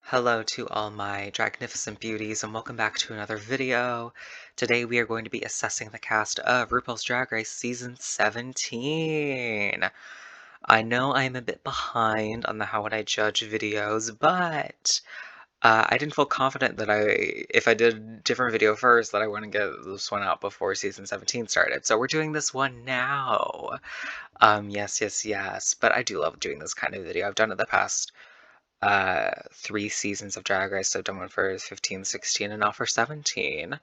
Hello to all my dragnificent beauties and welcome back to another video. Today we are going to be assessing the cast of RuPaul's Drag Race Season 17. I know I'm a bit behind on the How Would I Judge videos, but I didn't feel confident that if I did a different video first, that I wouldn't get this one out before Season 17 started. So we're doing this one now. Yes. But I do love doing this kind of video. I've done it the past 3 seasons of Drag Race. So I've done one for 15, 16, and now for 17.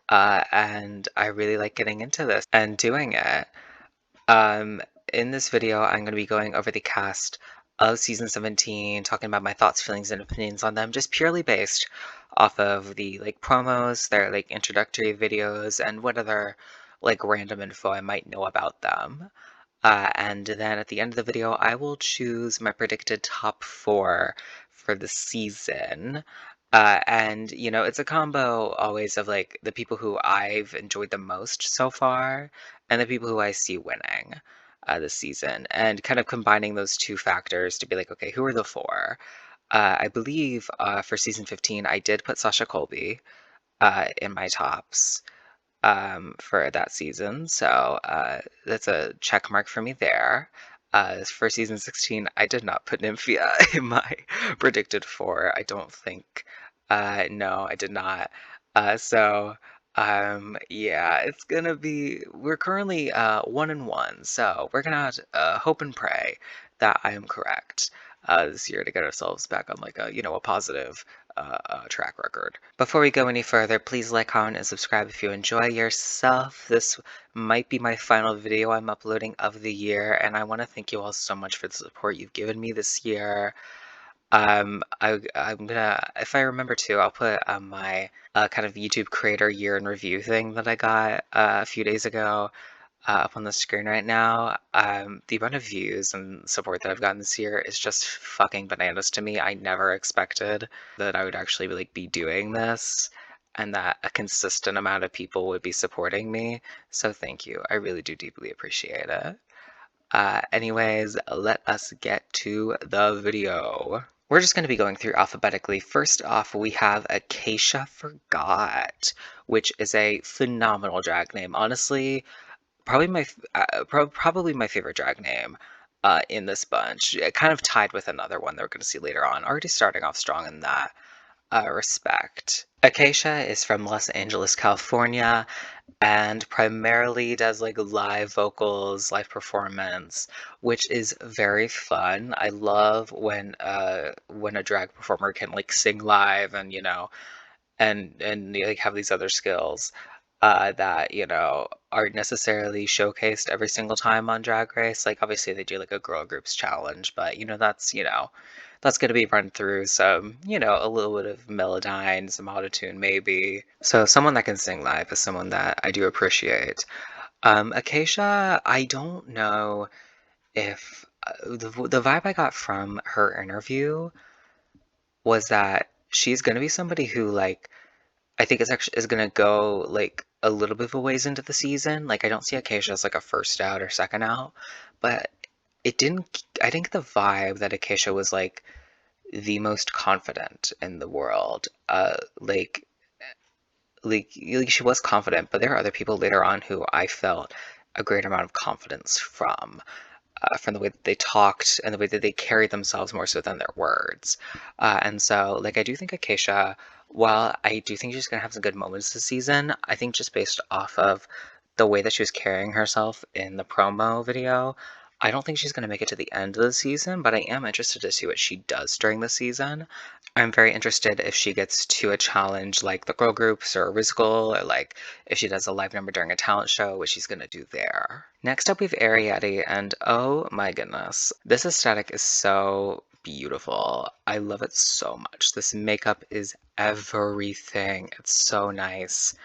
And I really like getting into this and doing it. In this video, I'm going to be going over the cast of Season 17, talking about my thoughts, feelings, and opinions on them, just purely based off of the promos, their introductory videos, and what other random info I might know about them. And then at the end of the video, I will choose my predicted top 4 for the season. And, it's a combo always of the people who I've enjoyed the most so far and the people who I see winning this season. And kind of combining those two factors to be okay, who are the 4? I believe for season 15, I did put Sasha Colby in my tops for that season, so that's a check mark for me there. For season 16, I did not put Nymphia in my predicted 4. I don't think. No, I did not. Yeah, it's gonna be. We're currently 1-1, so we're gonna hope and pray that I am correct this year to get ourselves back on a positive track record. Before we go any further, please like, comment, and subscribe if you enjoy yourself. This might be my final video I'm uploading of the year, and I want to thank you all so much for the support you've given me this year. I'm gonna, if I remember to, I'll put my kind of YouTube creator year in review thing that I got a few days ago up on the screen right now. The amount of views and support that I've gotten this year is just fucking bananas to me. I never expected that I would actually be doing this and that a consistent amount of people would be supporting me. So thank you. I really do deeply appreciate it. Anyways, let us get to the video. We're just going to be going through alphabetically. First off, we have Akacia Forgot, which is a phenomenal drag name. Honestly, probably my favorite drag name in this bunch. Kind of tied with another one that we're going to see later on. Already starting off strong in that respect. Akacia is from Los Angeles, California, and primarily does live vocals, live performance, which is very fun. I love when a drag performer can sing live and and have these other skills that aren't necessarily showcased every single time on Drag Race. Obviously they do a girl groups challenge, but that's going to be run through some a little bit of melodyne, some autotune maybe. So someone that can sing live is someone that I do appreciate. Akacia, I don't know if the vibe I got from her interview was that she's going to be somebody who I think is gonna go a little bit of a ways into the season. I don't see Akacia as a first out or second out, but it didn't. I think the vibe that Akacia was the most confident in the world. She was confident, but there are other people later on who I felt a great amount of confidence from the way that they talked and the way that they carried themselves more so than their words. And so, I do think Akacia, while I do think she's going to have some good moments this season, I think just based off of the way that she was carrying herself in the promo video, I don't think she's going to make it to the end of the season, but I am interested to see what she does during the season. I'm very interested if she gets to a challenge like the girl groups or a Rizzical, or if she does a live number during a talent show, what she's going to do there. Next up we have Arietti, and oh my goodness, this aesthetic is so beautiful. I love it so much. This makeup is everything. It's so nice.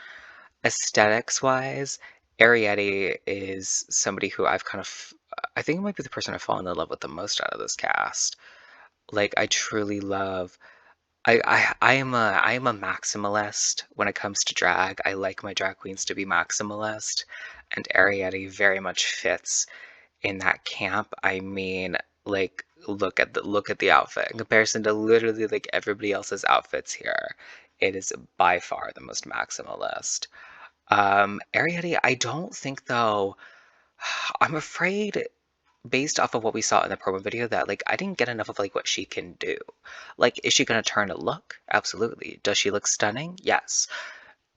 Aesthetics wise, Arietti is somebody who I think it might be the person I've fallen in love with the most out of this cast. I truly love. I am a maximalist when it comes to drag. I like my drag queens to be maximalist, and Arietti very much fits in that camp. I mean, Like, look at the outfit. In comparison to literally like everybody else's outfits here, it is by far the most maximalist. Arietti, I don't think though, I'm afraid based off of what we saw in the promo video that like I didn't get enough of like what she can do. Like, is she gonna turn a look? Absolutely. Does she look stunning? Yes.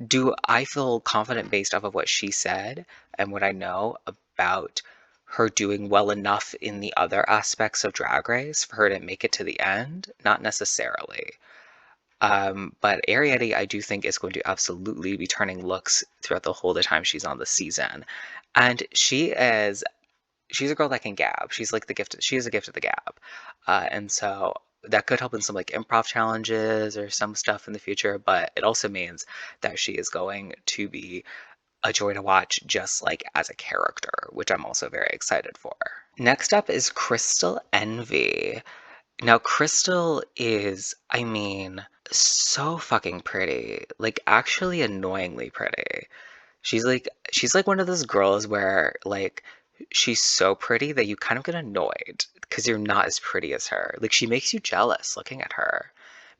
Do I feel confident based off of what she said and what I know about her doing well enough in the other aspects of Drag Race for her to make it to the end? Not necessarily. But Arietti, I do think is going to absolutely be turning looks throughout the whole the time she's on the season. And she's a girl that can gab. She's like the gift. She is a gift of the gab, and so that could help in some like improv challenges or some stuff in the future. But it also means that she is going to be a joy to watch, just like as a character, which I'm also very excited for. Next up is Crystal Envy. Now, Crystal is, I mean, so fucking pretty. Like, actually annoyingly pretty. She's like one of those girls where like she's so pretty that you kind of get annoyed because you're not as pretty as her. Like she makes you jealous looking at her.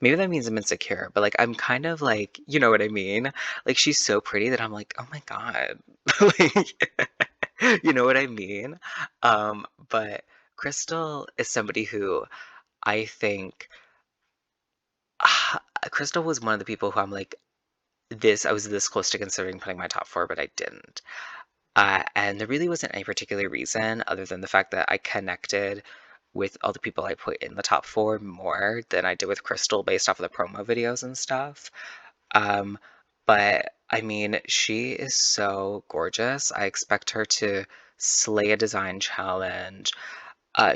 Maybe that means I'm insecure, but like I'm kind of like, you know what I mean? Like she's so pretty that I'm like, oh my God. Like, you know what I mean? But Crystal is somebody who I think Crystal was one of the people who I'm like, I was this close to considering putting my top four, but I didn't. And there really wasn't any particular reason other than the fact that I connected with all the people I put in the top four more than I did with Crystal based off of the promo videos and stuff. Um, but I mean, she is so gorgeous. I expect her to slay a design challenge.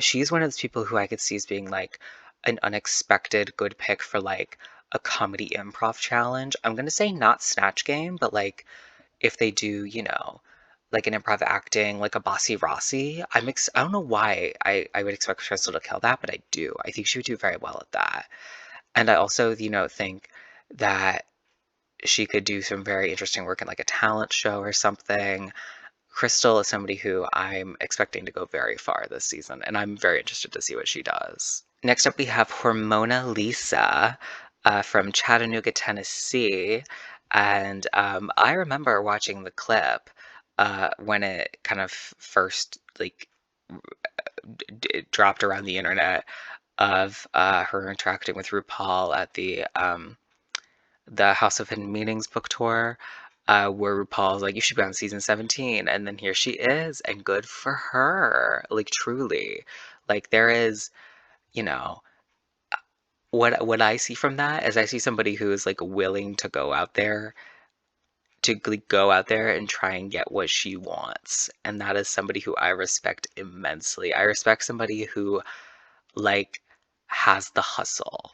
She's one of those people who I could see as being like an unexpected good pick for like a comedy improv challenge. I'm gonna say not Snatch Game, but like if they do, like an improv acting, like a Bossy Rossi, I don't know why I would expect Crystal to kill that, but I do. I think she would do very well at that. And I also, think that she could do some very interesting work in like a talent show or something. Crystal is somebody who I'm expecting to go very far this season, and I'm very interested to see what she does. Next up, we have Hormona Lisa from Chattanooga, Tennessee. And I remember watching the clip when it kind of first like dropped around the internet of her interacting with RuPaul at the House of Hidden Meanings book tour, where RuPaul's like, "You should be on season 17," and then here she is, and good for her. Like truly, like there is, you know, what I see from that is I see somebody who is like willing to go out there and try and get what she wants. And that is somebody who I respect immensely. I respect somebody who like has the hustle.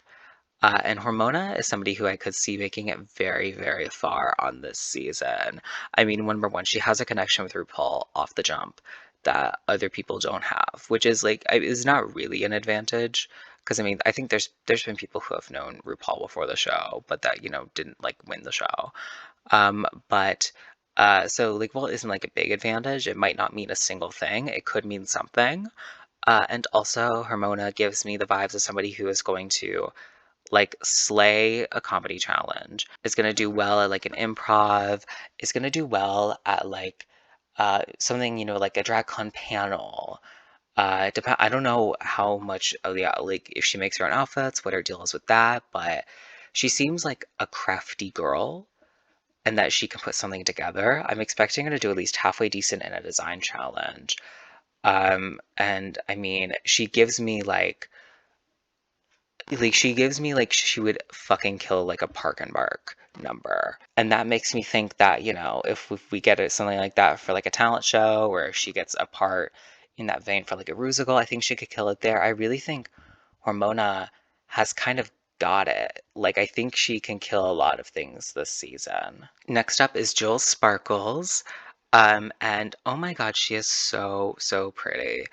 And Hormona is somebody who I could see making it very, very far on this season. I mean, number one, she has a connection with RuPaul off the jump that other people don't have, which is like is not really an advantage. Because I mean, I think there's been people who have known RuPaul before the show, but that didn't like win the show. But so like, well, it isn't like a big advantage. It might not mean a single thing. It could mean something. And also, Hormona gives me the vibes of somebody who is going to like slay a comedy challenge, is going to do well at like an improv, is going to do well at like something, like a drag con panel. I don't know how much, yeah, like if she makes her own outfits, what her deal is with that, but she seems like a crafty girl and that she can put something together. I'm expecting her to do at least halfway decent in a design challenge. And I mean, she gives me like she would fucking kill like a Park and Bark number. And that makes me think that, if we get something like that for like a talent show or if she gets a part in that vein for like a Rusical, I think she could kill it there. I really think Hormona has kind of got it. Like I think she can kill a lot of things this season. Next up is Jules Sparkles. And oh my god, she is so, so pretty.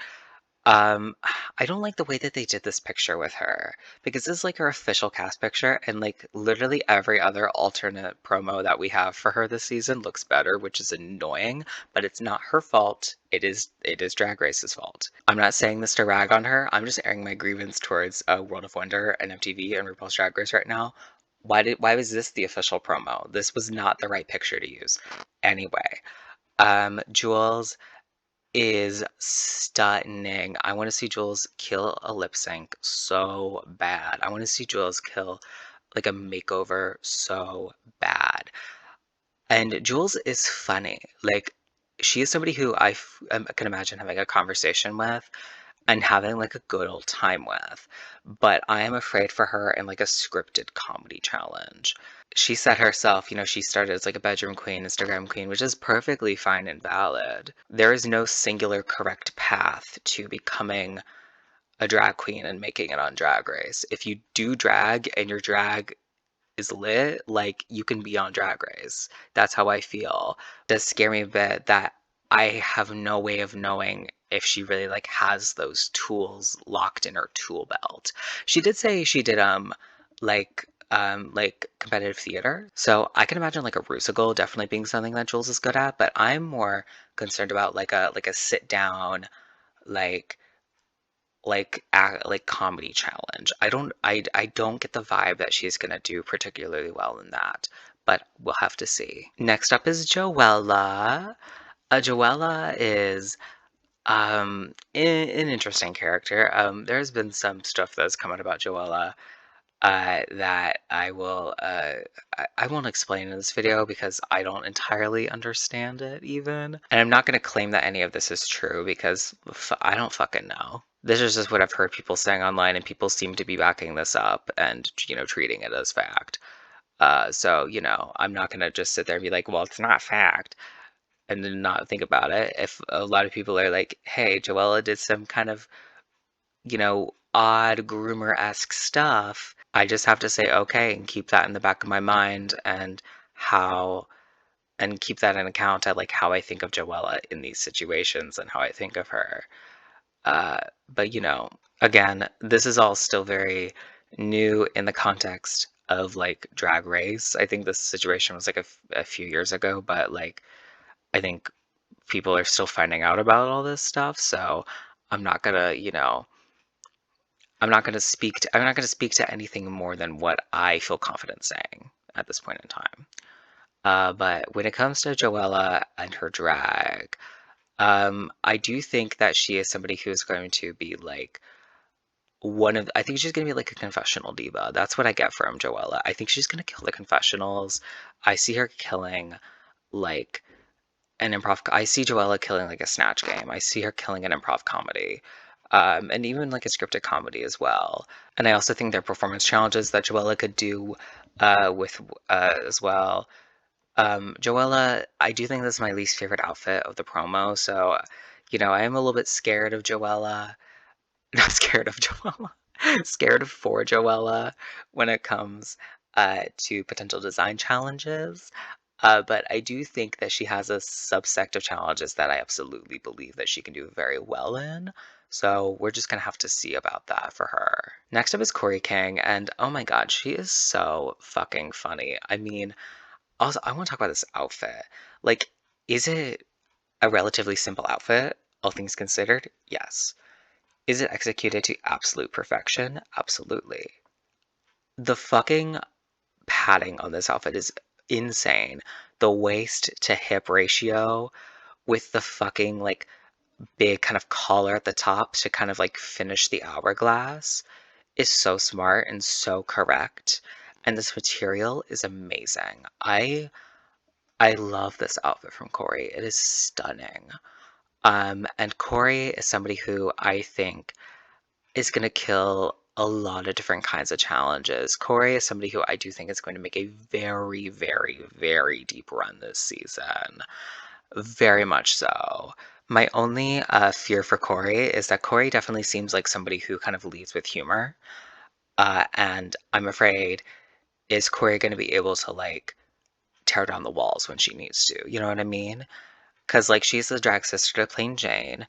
Um, I don't like the way that they did this picture with her because this is like her official cast picture, and like literally every other alternate promo that we have for her this season looks better, which is annoying, but it's not her fault. It is Drag Race's fault. I'm not saying this to rag on her. I'm just airing my grievance towards World of Wonder and MTV and RuPaul's Drag Race right now. Why was this the official promo? This was not the right picture to use. Anyway, Jules is stunning. I want to see Jules kill a lip sync so bad. I want to see Jules kill like a makeover so bad. And Jules is funny. Like, she is somebody who can imagine having a conversation with and having like a good old time with. But I am afraid for her in like a scripted comedy challenge. She said herself, she started as like a bedroom queen, Instagram queen, which is perfectly fine and valid. There is no singular correct path to becoming a drag queen and making it on Drag Race. If you do drag and your drag is lit, like you can be on Drag Race. That's how I feel. It does scare me a bit that I have no way of knowing if she really like has those tools locked in her tool belt. She did say she did like competitive theater. So I can imagine like a Rusical definitely being something that Jules is good at, but I'm more concerned about like a sit down like like comedy challenge. I don't get the vibe that she's gonna do particularly well in that, but we'll have to see. Next up is Joella. Joella is an interesting character. There's been some stuff that's come out about Joella that I won't explain in this video because I don't entirely understand it even. And I'm not going to claim that any of this is true because I don't fucking know. This is just what I've heard people saying online, and people seem to be backing this up and, treating it as fact. So, I'm not going to just sit there and be like, well, it's not fact, and then not think about it. If a lot of people are like, hey, Joella did some kind of, odd groomer-esque stuff, I just have to say okay and keep that in the back of my mind how and keep that in account at like how I think of Joella in these situations and how I think of her. But again, this is all still very new in the context of like Drag Race. I think this situation was like a few years ago, but like I think people are still finding out about all this stuff, so I'm not gonna, I'm not gonna speak to anything more than what I feel confident saying at this point in time. But when it comes to Joella and her drag, I do think that she is somebody who is going to be like I think she's gonna be like a confessional diva. That's what I get from Joella. I think she's gonna kill the confessionals. I see her killing like an improv. I see Joella killing like a snatch game. I see her killing an improv comedy, and even like a scripted comedy as well. And I also think there are performance challenges that Joella could do with as well. Joella, I do think this is my least favorite outfit of the promo. So, I am a little bit scared of Joella. Not scared of Joella. Scared for Joella when it comes to potential design challenges. But I do think that she has a subsect of challenges that I absolutely believe that she can do very well in. So we're just gonna have to see about that for her. Next up is Corey King, and oh my god, she is so fucking funny. I mean, also I want to talk about this outfit. Like, is it a relatively simple outfit, all things considered? Yes. Is it executed to absolute perfection? Absolutely. The fucking padding on this outfit is insane. The waist to hip ratio with the fucking like big kind of collar at the top to kind of like finish the hourglass is so smart and so correct. And this material is amazing. I love this outfit from Corey. It is stunning. And Corey is somebody who I think is going to kill a lot of different kinds of challenges. Corey is somebody who I do think is going to make a very, very, very deep run this season. Very much so. My only fear for Corey is that Corey definitely seems like somebody who kind of leads with humor. And I'm afraid, is Corey going to be able to like tear down the walls when she needs to? You know what I mean? Because like she's the drag sister to Plain Jane,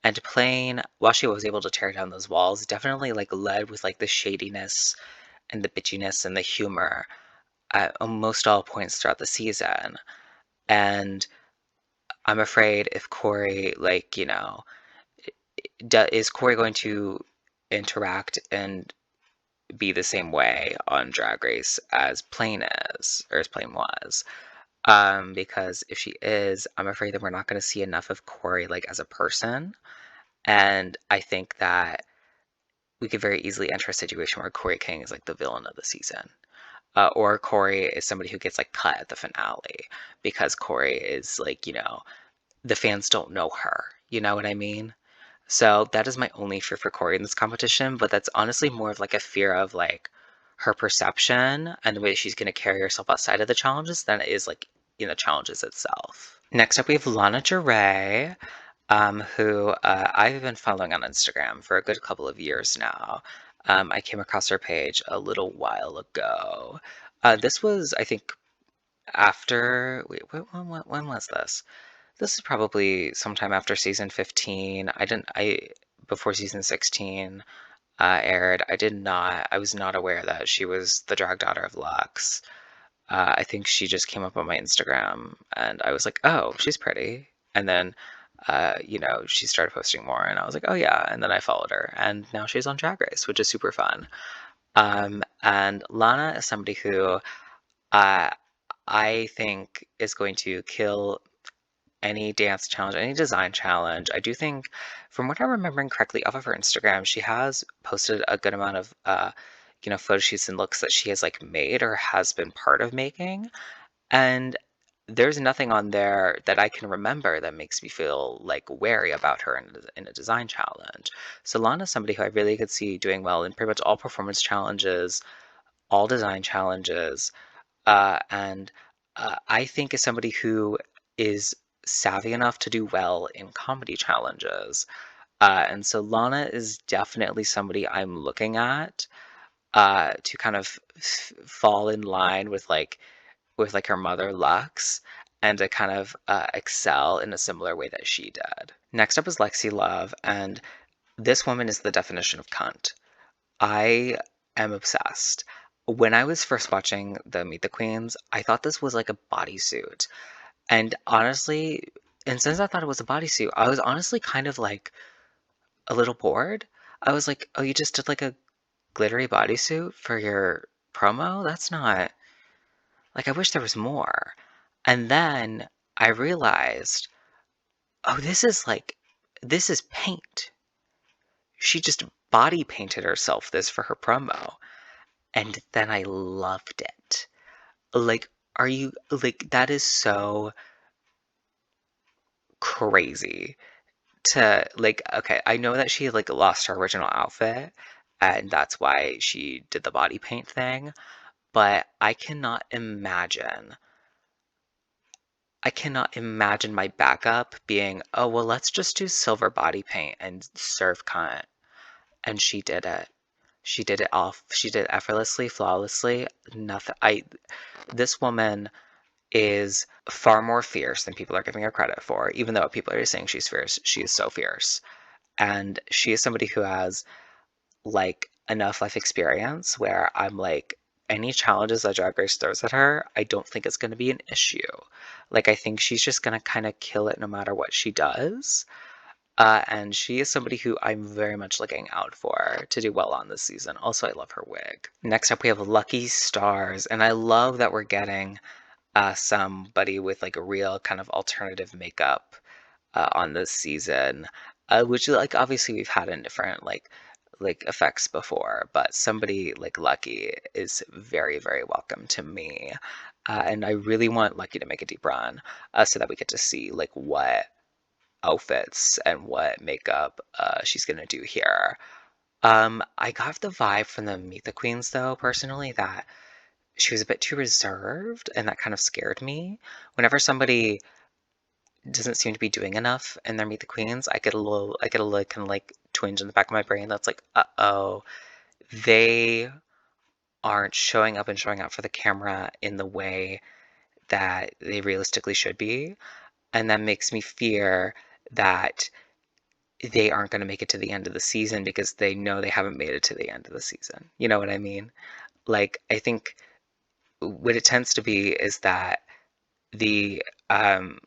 And Plain, while she was able to tear down those walls, definitely like led with like the shadiness and the bitchiness and the humor at almost all points throughout the season. And I'm afraid if Corey, like, is Corey going to interact and be the same way on Drag Race as Plain is, or as Plain was? Because if she is, I'm afraid that we're not going to see enough of Corey, like, as a person. And I think that we could very easily enter a situation where Corey King is like the villain of the season. Or Corey is somebody who gets like cut at the finale because Corey is like, the fans don't know her. You know what I mean? So that is my only fear for Corey in this competition, but that's honestly more of like a fear of like her perception and the way she's going to carry herself outside of the challenges than it is like in the challenges itself. Next up, we have Lana who I've been following on Instagram for a good couple of years now. I came across her page a little while ago. This was, I think, after. Wait, when was this? This is probably sometime after season 15. Before season 16 aired. I was not aware that she was the drag daughter of Lux. I think she just came up on my Instagram and I was like, oh, she's pretty. And then, she started posting more and I was like, oh yeah. And then I followed her and now she's on Drag Race, which is super fun. And Lana is somebody who uh, I think is going to kill any dance challenge, any design challenge. I do think, from what I'm remembering correctly off of her Instagram, she has posted a good amount of, photo shoots and looks that she has like made or has been part of making. And there's nothing on there that I can remember that makes me feel like wary about her in a design challenge. So Lana's somebody who I really could see doing well in pretty much all performance challenges, all design challenges, and I think is somebody who is savvy enough to do well in comedy challenges. And so Lana is definitely somebody I'm looking at to kind of fall in line with like her mother Lux and to kind of excel in a similar way that she did. Next up is Lexi Love, and this woman is the definition of cunt. I am obsessed. When I was first watching the Meet the Queens, I thought this was like a bodysuit. And honestly, and since I thought it was a bodysuit, I was honestly kind of like a little bored. I was like, oh, you just did like a glittery bodysuit for your promo? That's not like, I wish there was more. And then I realized, oh, this is paint. She just body painted herself this for her promo. And then I loved it. Like, are you, like, that is so crazy to, like, okay, I know that she, like, lost her original outfit, and that's why she did the body paint thing, but I cannot imagine my backup being, oh, well, let's just do silver body paint and serve cunt. And she did it. She did it effortlessly, flawlessly. Nothing. This woman is far more fierce than people are giving her credit for. Even though people are saying she's fierce, she is so fierce. And she is somebody who has like enough life experience where I'm like, any challenges that Drag Race throws at her, I don't think it's going to be an issue. Like, I think she's just going to kind of kill it no matter what she does. And she is somebody who I'm very much looking out for to do well on this season. Also, I love her wig. Next up, we have Lucky Stars, and I love that we're getting somebody with like a real kind of alternative makeup on this season, which like obviously we've had in different like effects before, but somebody like Lucky is very, very welcome to me. And I really want Lucky to make a deep run so that we get to see like what outfits and what makeup she's gonna do here. I got the vibe from the Meet the Queens though, personally, that she was a bit too reserved, and that kind of scared me. Whenever somebody doesn't seem to be doing enough in their Meet the Queens, I get a little kind of like twinge in the back of my brain that's like, uh-oh, they aren't showing up and showing out for the camera in the way that they realistically should be. And that makes me fear that they aren't going to make it to the end of the season because they know they haven't made it to the end of the season. You know what I mean? Like, I think what it tends to be is that the um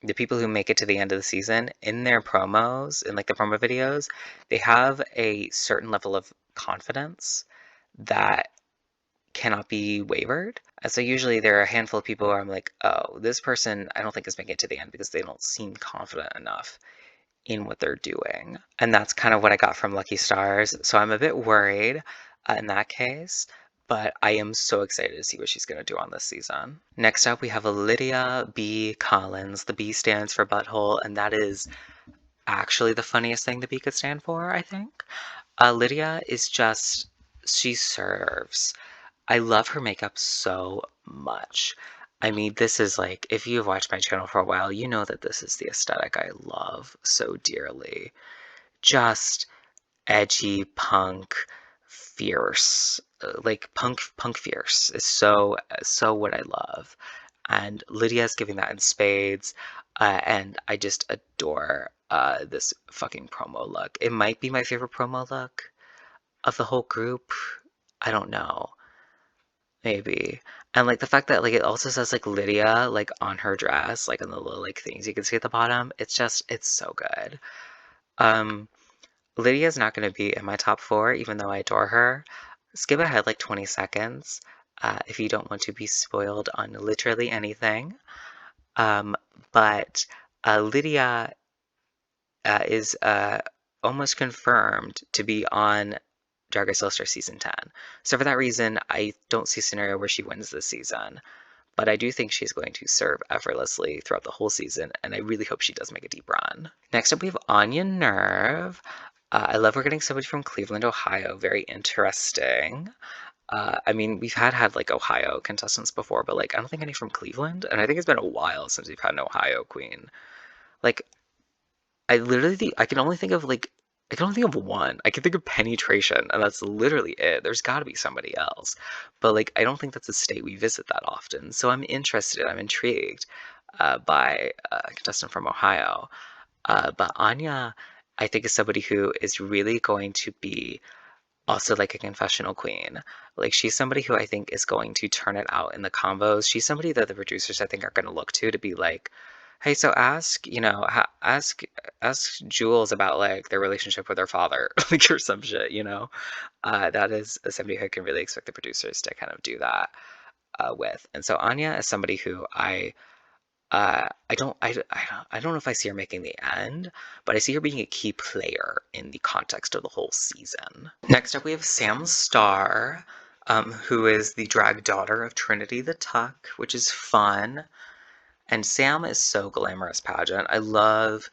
the people who make it to the end of the season in their promos, in like the promo videos, they have a certain level of confidence that cannot be wavered. And so usually there are a handful of people where I'm like, oh, this person I don't think is making it to the end because they don't seem confident enough in what they're doing. And that's kind of what I got from Lucky Stars. So I'm a bit worried in that case, but I am so excited to see what she's going to do on this season. Next up, we have a Lydia B Collins. The B stands for butthole, and that is actually the funniest thing the B could stand for, I think. Lydia is just, she serves. I love her makeup so much. I mean, this is like, if you've watched my channel for a while, you know that this is the aesthetic I love so dearly. Just edgy punk, fierce, like punk fierce is so what I love. And Lydia's giving that in spades, and I just adore this fucking promo look. It might be my favorite promo look of the whole group. I don't know. Maybe. And like the fact that like it also says like Lydia like on her dress, like on the little like things you can see at the bottom. It's so good. Um Lydia's not gonna be in my top four, even though I adore her. Skip ahead like 20 seconds, if you don't want to be spoiled on literally anything. Um, but Lydia is almost confirmed to be on Drag Race All-Star Season 10. So for that reason, I don't see a scenario where she wins this season. But I do think she's going to serve effortlessly throughout the whole season, and I really hope she does make a deep run. Next up, we have Anya Nerve. I love we're getting somebody from Cleveland, Ohio. Very interesting. I mean, we've had like Ohio contestants before, but like I don't think any from Cleveland, and I think it's been a while since we've had an Ohio queen. Like I can only think of like I can only think of one. I can think of Penetration, and that's literally it. There's got to be somebody else, but like I don't think that's a state we visit that often. So I'm interested. I'm intrigued by a contestant from Ohio. But Anya, I think, is somebody who is really going to be also like a confessional queen. Like she's somebody who I think is going to turn it out in the combos. She's somebody that the producers I think are going to look to be like, hey, so ask, ask Jules about like their relationship with her father, like or some shit, you know. That is somebody who I can really expect the producers to kind of do that with. And so Anya is somebody who I don't know if I see her making the end, but I see her being a key player in the context of the whole season. Next up, we have Sam Starr, who is the drag daughter of Trinity the Tuck, which is fun. And Sam is so glamorous pageant. I love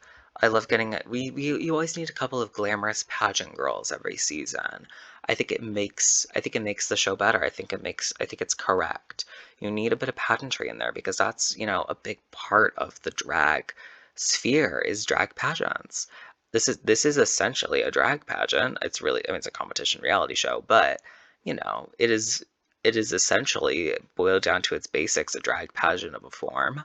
getting it. You always need a couple of glamorous pageant girls every season. I think it makes the show better. I think it's correct. You need a bit of pageantry in there because that's, a big part of the drag sphere is drag pageants. This is essentially a drag pageant. It's really, I mean, it's a competition reality show, but it is essentially boiled down to its basics a drag pageant of a form.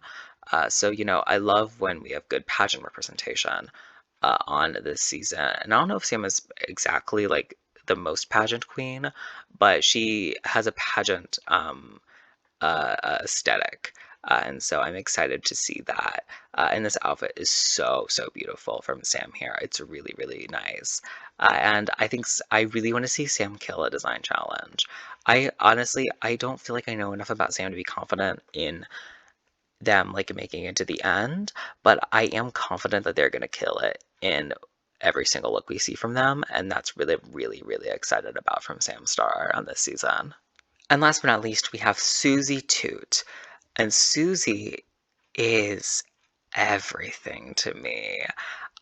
So I love when we have good pageant representation on this season. And I don't know if Sam is exactly like the most pageant queen, but she has a pageant aesthetic. And so I'm excited to see that. And this outfit is so beautiful from Sam here. It's really, really nice. And I really want to see Sam kill a design challenge. I don't feel like I know enough about Sam to be confident in them like making it to the end, but I am confident that they're gonna kill it in every single look we see from them, and that's really excited about from Sam Starr on this season. And last but not least, we have Susie Toot. And Susie is everything to me.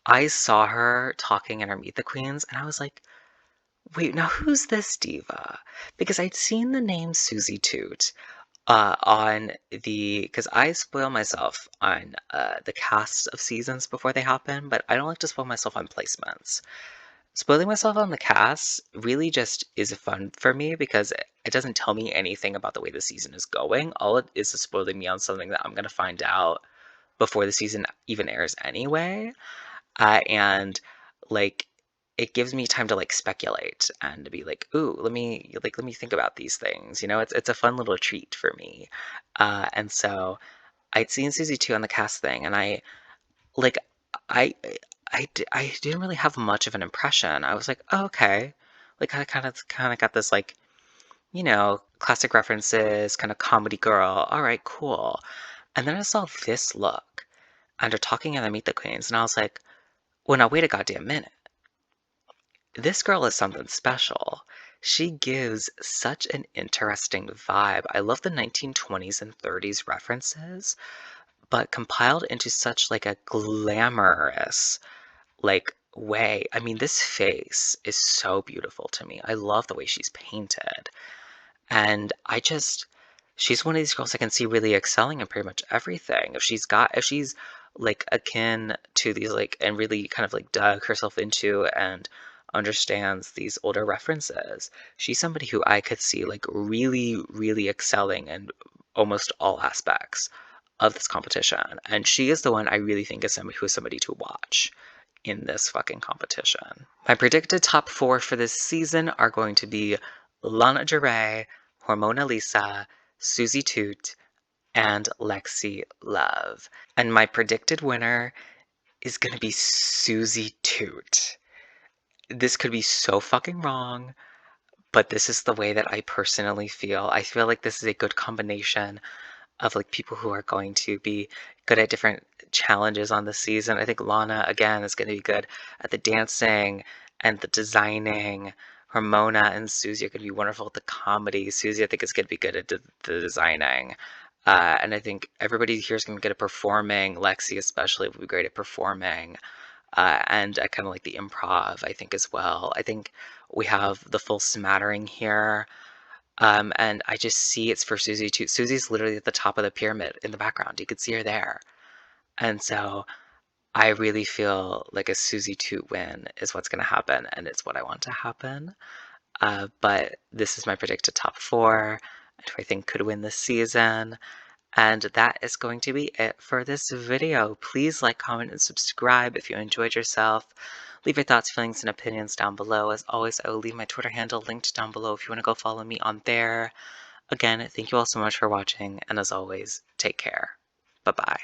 I saw her talking in her Meet the Queens, and I was like, wait, now who's this diva? Because I'd seen the name Susie Toot on because I spoil myself on the cast of seasons before they happen, but I don't like to spoil myself on placements. Spoiling myself on the cast really just is fun for me because it doesn't tell me anything about the way the season is going. All it is spoiling me on something that I'm going to find out before the season even airs anyway. And like it gives me time to like speculate and to be like, ooh, let me think about these things. You know, it's a fun little treat for me. And so I'd seen Susie 2 on the cast thing, and like I I didn't really have much of an impression. I was like, oh, okay. Like I kind of got this like, you know, classic references, kind of comedy girl. All right, cool. And then I saw this look, and they're talking in the Meet the Queens, and I was like, well, now wait a goddamn minute. This girl is something special. She gives such an interesting vibe. I love the 1920s and 30s references, but compiled into such like a glamorous like way. I mean, this face is so beautiful to me. I love the way she's painted. And she's one of these girls I can see really excelling in pretty much everything. If she's like akin to these like, and really kind of like dug herself into and understands these older references, she's somebody who I could see like really, really excelling in almost all aspects of this competition. And she is the one I really think is somebody to watch in this fucking competition. My predicted top 4 for this season are going to be Lana, Hormona Lisa, Susie Toot, and Lexi Love. And my predicted winner is going to be Susie Toot. This could be so fucking wrong, but this is the way that I personally feel. I feel like this is a good combination of like people who are going to be good at different challenges on the season. I think Lana again is going to be good at the dancing and the designing. Hormona and Susie are going to be wonderful at the comedy. Susie, I think, is going to be good at the designing. And I think everybody here is going to be good at performing. Lexi, especially, will be great at performing. And I kind of like the improv, I think, as well. I think we have the full smattering here. And I just see it's for Susie too. Susie's literally at the top of the pyramid in the background. You could see her there. And so I really feel like a Susie 2 win is what's going to happen, and it's what I want to happen. But this is my predicted top 4, and who I think could win this season. And that is going to be it for this video. Please like, comment, and subscribe if you enjoyed yourself. Leave your thoughts, feelings, and opinions down below. As always, I will leave my Twitter handle linked down below if you want to go follow me on there. Again, thank you all so much for watching, and as always, take care. Bye-bye.